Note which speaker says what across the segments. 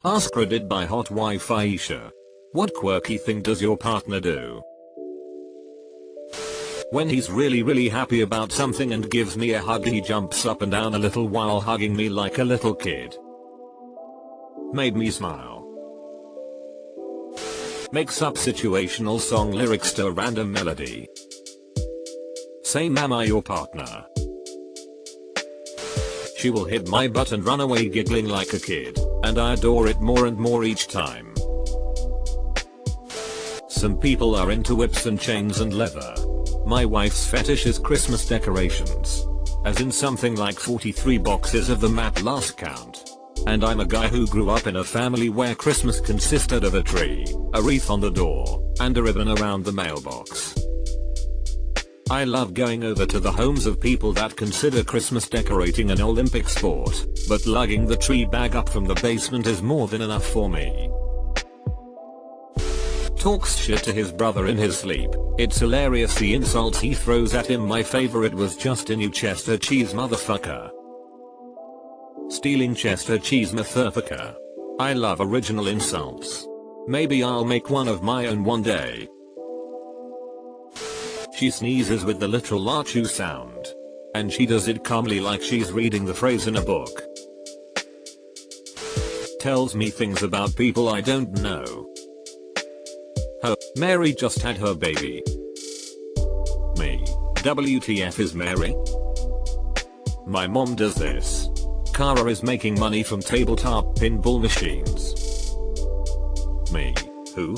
Speaker 1: Ask Reddit by Hot Wi-Fi Isha. What quirky thing does your partner do when he's really happy about something and gives me a hug? He jumps up and down a little while hugging me like a little kid. Made me smile. Makes up situational song lyrics to a random melody. Same, am I your partner? She will hit my butt and run away giggling like a kid, and I adore it more and more each time. Some people are into whips and chains and leather. My wife's fetish is Christmas decorations. As in something like 43 boxes of them at last count. And I'm a guy who grew up in a family where Christmas consisted of a tree, a wreath on the door, and a ribbon around the mailbox. I love going over to the homes of people that consider Christmas decorating an Olympic sport, but lugging the tree bag up from the basement is more than enough for me. Talks shit to his brother in his sleep. It's hilarious the insults he throws at him. My favorite was just a new Chester cheese motherfucker. Stealing Chester cheese motherfucker. I love original insults. Maybe I'll make one of my own one day. She sneezes with the literal achoo sound. And she does it calmly like she's reading the phrase in a book. Tells me things about people I don't know. Oh, Mary just had her baby. Me. WTF is Mary? My mom does this. Kara is making money from tabletop pinball machines. Me. Who?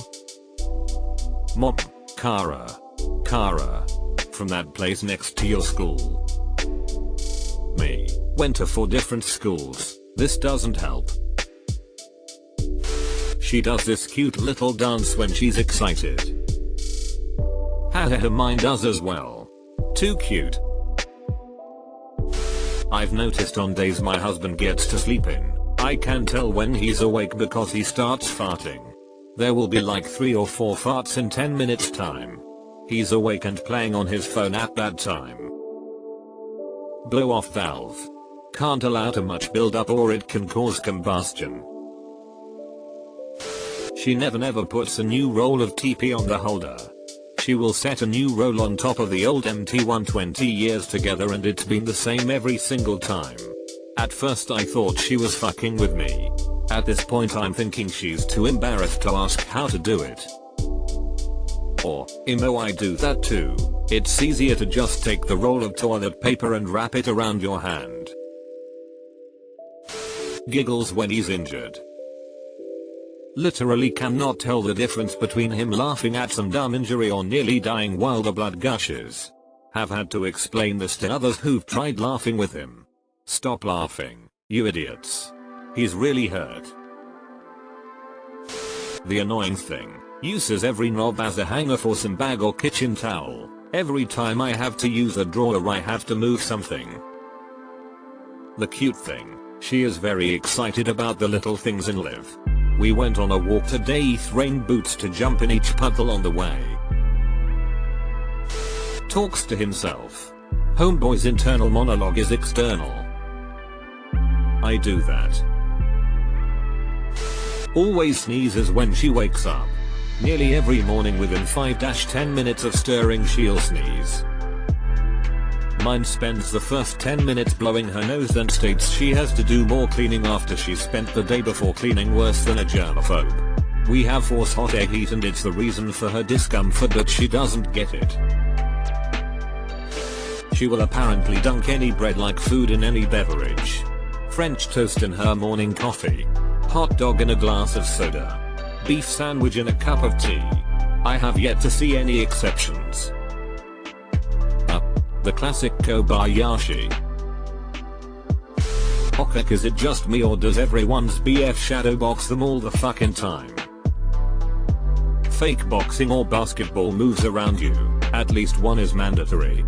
Speaker 1: Mom. Kara. Kara. From that place next to your school. Me. Went to 4 different schools. This doesn't help. She does this cute little dance when she's excited. Haha, mine does as well. Too cute. I've noticed on days my husband gets to sleep in, I can tell when he's awake because he starts farting. There will be like 3 or 4 farts in 10 minutes time. He's awake and playing on his phone at that time. Blow off valve. Can't allow too much build up or it can cause combustion. She never puts a new roll of TP on the holder. She will set a new roll on top of the old empty one 20 years together and it's been the same every single time. At first I thought she was fucking with me. At this point I'm thinking she's too embarrassed to ask how to do it. Or, emo, I do that too. It's easier to just take the roll of toilet paper and wrap it around your hand. Giggles when he's injured. Literally cannot tell the difference between him laughing at some dumb injury or nearly dying while the blood gushes. Have had to explain this to others who've tried laughing with him. Stop laughing, you idiots. He's really hurt. The annoying thing. Uses every knob as a hanger for some bag or kitchen towel. Every time I have to use a drawer I have to move something. The cute thing. She is very excited about the little things in life. We went on a walk today, rain boots to jump in each puddle on the way. Talks to himself. Homeboy's internal monologue is external. I do that. Always sneezes when she wakes up. Nearly every morning within 5-10 minutes of stirring she'll sneeze. Mine spends the first 10 minutes blowing her nose then states she has to do more cleaning after she spent the day before cleaning worse than a germaphobe. We have force hot air heat and it's the reason for her discomfort but she doesn't get it. She will apparently dunk any bread like food in any beverage. French toast in her morning coffee. Hot dog in a glass of soda. Beef sandwich in a cup of tea. I have yet to see any exceptions. The classic Kobayashi. Okek, is it just me or does everyone's BF shadow box them all the fucking time? Fake boxing or basketball moves around you, at least one is mandatory.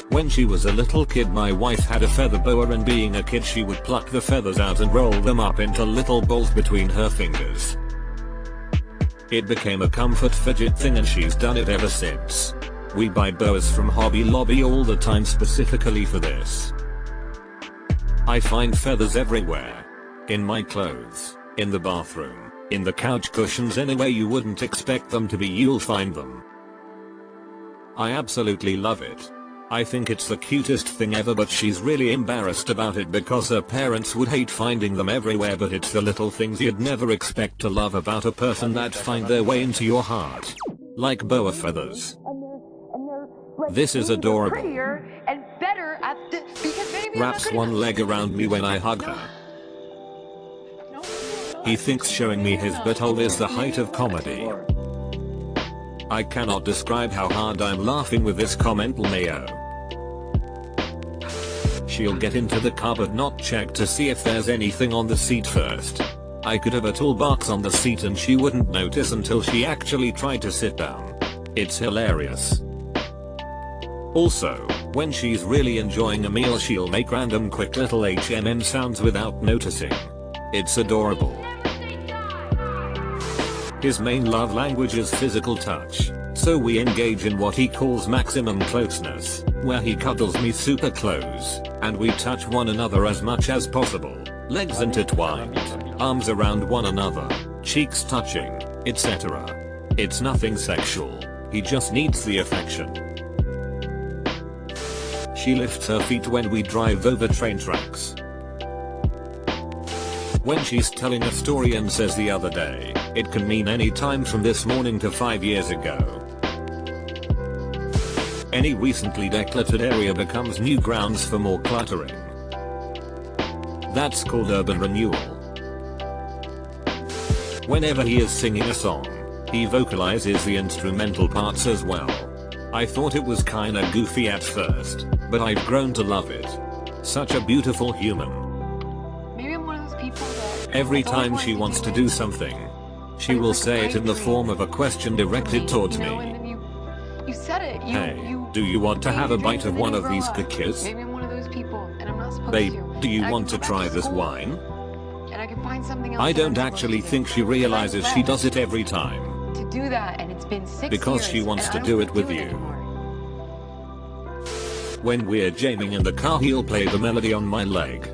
Speaker 1: When she was a little kid my wife had a feather boa and being a kid she would pluck the feathers out and roll them up into little balls between her fingers. It became a comfort fidget thing and she's done it ever since. We buy boas from Hobby Lobby all the time specifically for this. I find feathers everywhere. In my clothes, in the bathroom, in the couch cushions, anywhere you wouldn't expect them to be, you'll find them. I absolutely love it. I think it's the cutest thing ever, but she's really embarrassed about it because her parents would hate finding them everywhere, but it's the little things you'd never expect to love about a person that find their way into your heart. Like boa feathers. This is adorable. Wraps one leg around me when I hug her. He thinks showing me his butthole is the height of comedy. I cannot describe how hard I'm laughing with this comment, Leo. She'll get into the car but not check to see if there's anything on the seat first. I could have a toolbox on the seat and she wouldn't notice until she actually tried to sit down. It's hilarious. Also, when she's really enjoying a meal, she'll make random quick little HMM sounds without noticing. It's adorable. His main love language is physical touch, so we engage in what he calls maximum closeness, where he cuddles me super close, and we touch one another as much as possible, legs intertwined, arms around one another, cheeks touching, etc. It's nothing sexual, he just needs the affection. She lifts her feet when we drive over train tracks. When she's telling a story and says the other day, it can mean any time from this morning to 5 years ago. Any recently decluttered area becomes new grounds for more cluttering. That's called urban renewal. Whenever he is singing a song, he vocalizes the instrumental parts as well. I thought it was kinda goofy at first, but I've grown to love it. Such a beautiful human. Every time she wants to do something, she will say it in the form of a question directed towards me. Hey, do you want to have a bite of one of these cookies? Babe, do you want to try this wine? I don't actually think she realizes she does it every time. Because she wants to do it with you. When we're jamming in the car, he'll play the melody on my leg.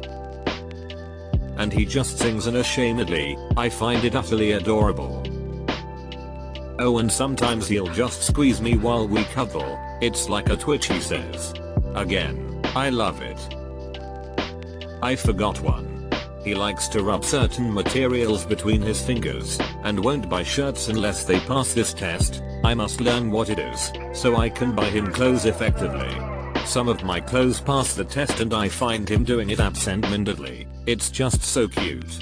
Speaker 1: And he just sings unashamedly. I find it utterly adorable. Oh, and sometimes he'll just squeeze me while we cuddle. It's like a twitch, he says. Again, I love it. I forgot one. He likes to rub certain materials between his fingers, and won't buy shirts unless they pass this test. I must learn what it is, so I can buy him clothes effectively. Some of my clothes pass the test and I find him doing it absent-mindedly. It's just so cute.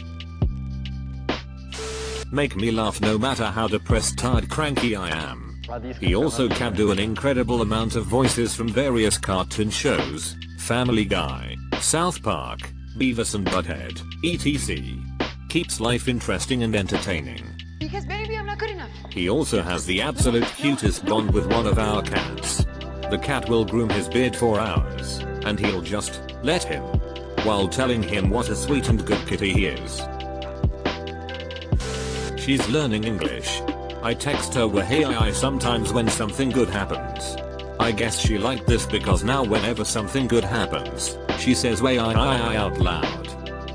Speaker 1: Make me laugh no matter how depressed, tired, cranky I am. He also can do an incredible amount of voices from various cartoon shows, Family Guy, South Park, Beavis and Butthead, etc. Keeps life interesting and entertaining.
Speaker 2: Because baby, I'm not good enough.
Speaker 1: He also has the absolute cutest bond with one of our cats. The cat will groom his beard for hours, and he'll just let him, while telling him what a sweet and good kitty he is. She's learning English. I text her "Wahey" sometimes when something good happens. I guess she liked this because now whenever something good happens, she says "Wahey" out loud.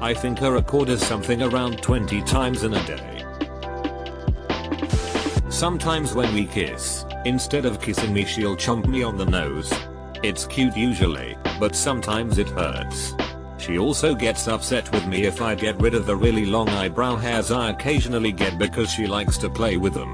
Speaker 1: I think her record is something around 20 times in a day. Sometimes when we kiss, instead of kissing me, she'll chomp me on the nose. It's cute usually, but sometimes it hurts. She also gets upset with me if I get rid of the really long eyebrow hairs I occasionally get because she likes to play with them.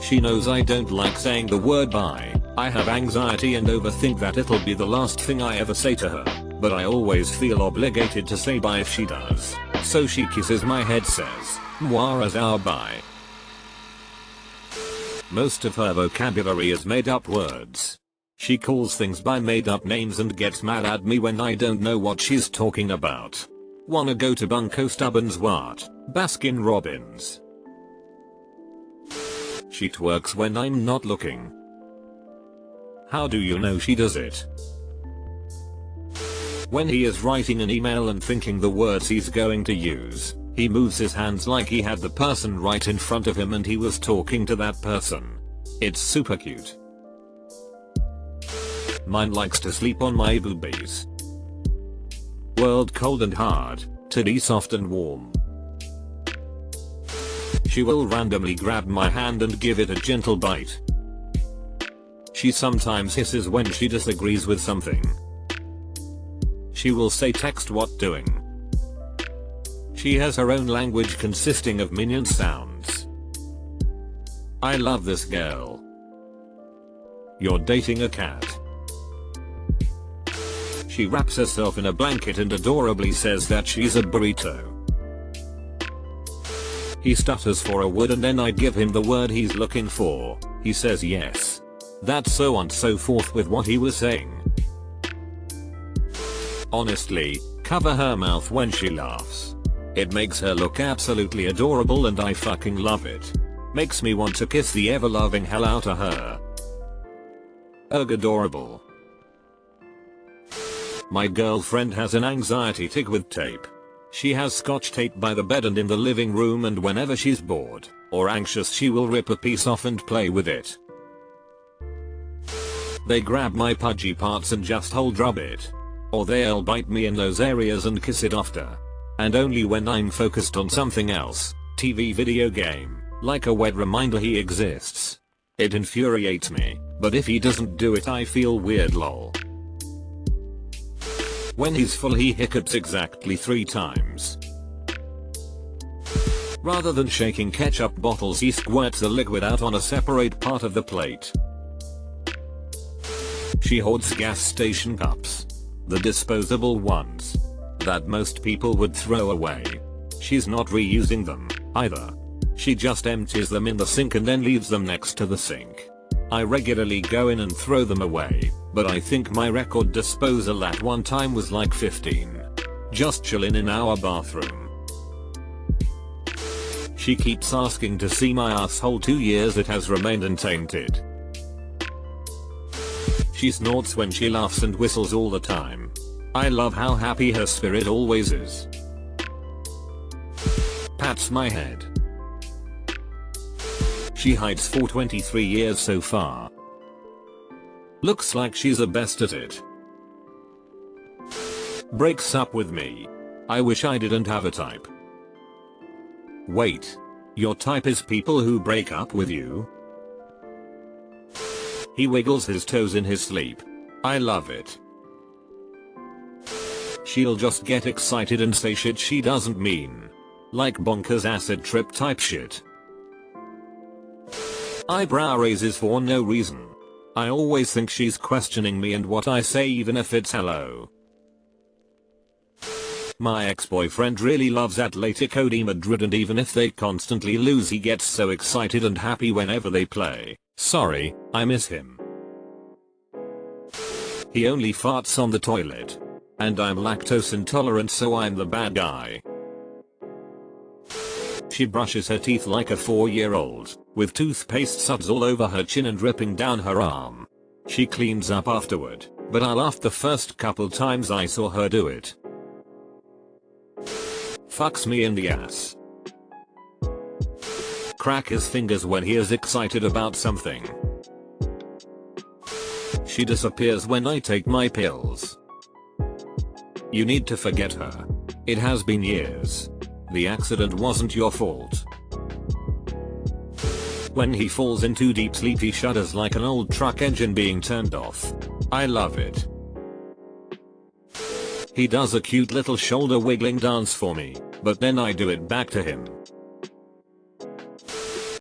Speaker 1: She knows I don't like saying the word bye. I have anxiety and overthink that it'll be the last thing I ever say to her, but I always feel obligated to say bye if she does. So she kisses my head, says, "Mwah" as our bye. Most of her vocabulary is made up words. She calls things by made up names and gets mad at me when I don't know what she's talking about. Wanna go to Bunko Stubbins? What? Baskin Robbins. She twerks when I'm not looking. How do you know she does it? When he is writing an email and thinking the words he's going to use, he moves his hands like he had the person right in front of him and he was talking to that person. It's super cute. Mine likes to sleep on my boobies. World cold and hard, titty soft and warm. She will randomly grab my hand and give it a gentle bite. She sometimes hisses when she disagrees with something. She will say text what doing. She has her own language consisting of minion sounds. I love this girl. You're dating a cat. She wraps herself in a blanket and adorably says that she's a burrito. He stutters for a word and then I give him the word he's looking for. He says yes. That's so on so forth with what he was saying. Honestly, cover her mouth when she laughs. It makes her look absolutely adorable and I fucking love it. Makes me want to kiss the ever-loving hell out of her. Ugh, adorable. My girlfriend has an anxiety tick with tape. She has scotch tape by the bed and in the living room, and whenever she's bored or anxious she will rip a piece off and play with it. They grab my pudgy parts and just hold rub it. Or they'll bite me in those areas and kiss it after. And only when I'm focused on something else, TV, video game, like a wet reminder he exists. It infuriates me, but if he doesn't do it I feel weird lol. When he's full he hiccups exactly 3 times. Rather than shaking ketchup bottles he squirts the liquid out on a separate part of the plate. She hoards gas station cups. The disposable ones. That most people would throw away. She's not reusing them, either. She just empties them in the sink and then leaves them next to the sink. I regularly go in and throw them away, but I think my record disposal at one time was like 15. Just chillin' in our bathroom. She keeps asking to see my asshole. 2 years it has remained untainted. She snorts when she laughs and whistles all the time. I love how happy her spirit always is. Pats my head. She hides for 23 years so far. Looks like she's the best at it. Breaks up with me. I wish I didn't have a type. Wait. Your type is people who break up with you? He wiggles his toes in his sleep. I love it. She'll just get excited and say shit she doesn't mean. Like bonkers acid trip type shit. Eyebrow raises for no reason. I always think she's questioning me and what I say even if it's hello. My ex-boyfriend really loves Atletico de Madrid and even if they constantly lose he gets so excited and happy whenever they play. Sorry, I miss him. He only farts on the toilet. And I'm lactose intolerant so I'm the bad guy. She brushes her teeth like a 4-year-old, with toothpaste suds all over her chin and dripping down her arm. She cleans up afterward, but I laughed the first couple times I saw her do it. Fucks me in the ass. Crack his fingers when he is excited about something. She disappears when I take my pills. You need to forget her. It has been years. The accident wasn't your fault. When he falls into deep sleep he shudders like an old truck engine being turned off. I love it. He does a cute little shoulder wiggling dance for me, but then I do it back to him.